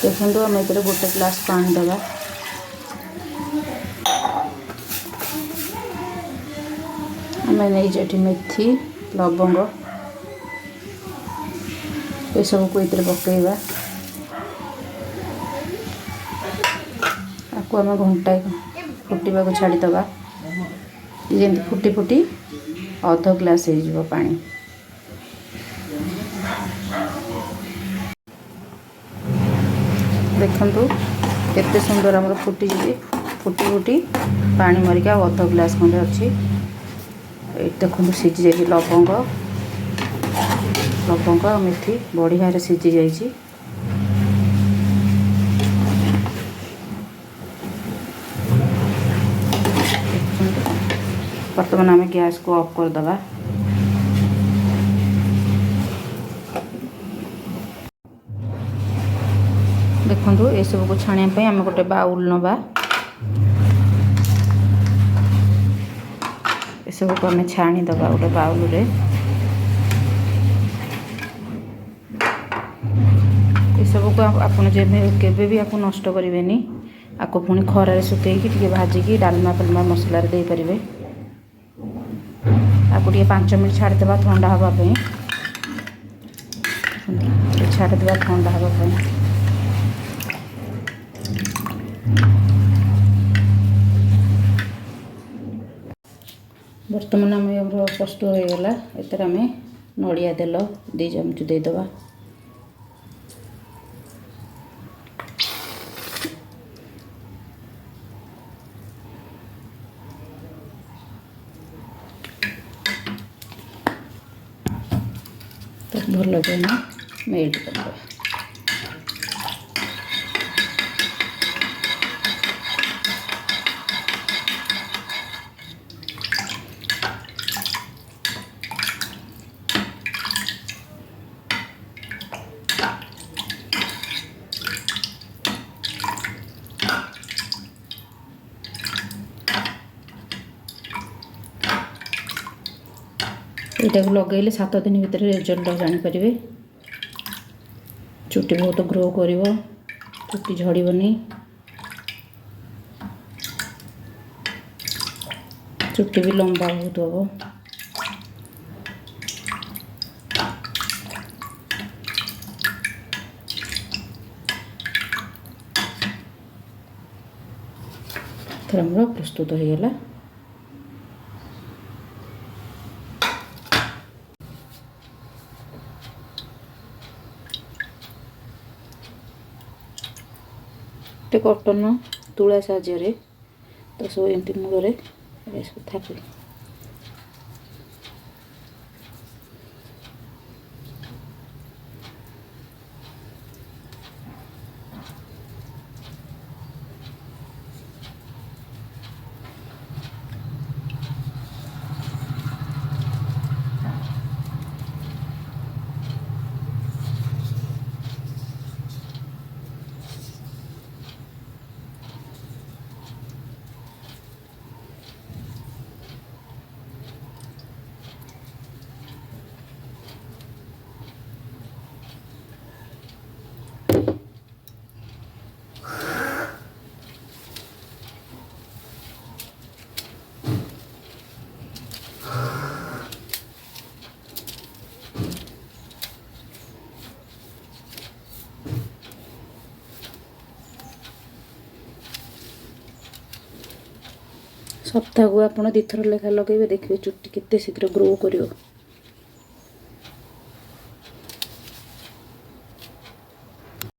देखो आम ये गोटे ग्लास पानी दवा। आम नहीं मेथी लवंग ये सब को ये पकईवा। आपको आम घंटाए फुटा को छाड़ीदवा। जमी फुटी फुटी अध ग्लास हो पानी। देखु केते सुंदर आमर फुटी फुटी फुटी पानी मरिका अध ग्लास खंडे अच्छी। देखो सीझी जाइए लवंग लवंग और मेथी बढ़िया सीझी जाइए। बर्तमान आम गैस को ऑफ करदे। देखो ये सब को छाणिया आम गोटे बाउल नवा। ये सब को आम छाणीदे गोटे बाउल रे। ये सब को आपन केबे भी आपको नष्ट करेंगे। आपको पुणी खरारे सुखेकी टी भाजिकी डालमा फालमा मसला दे पारे। आपको 5 मिनट छाड़ीदे ठंडा हाँवाई। छाड़ीदे ठंडा हाँवाई। बर्तमान आम प्रस्तुत हो गला। एतर आम नड़िया तेल 2 चमच देदेबा। तो भल के मेल्ट करदेबा। यहाँ लगेले 7 दिन भितर रिजल्ट जानीपर। चुट्टी बहुत ग्रो कर चुट्टी झड़बनी। चुट्टी भी लंबा बहुत हम। थोड़ा मोर प्रस्तुत हो गला। कटन तुला साहाय्य तो सब एमती मूल था। सप्ताह को आप 2 थर लेखा लगे देखिए चुट्टी केते शीघ्र ग्रो करियो।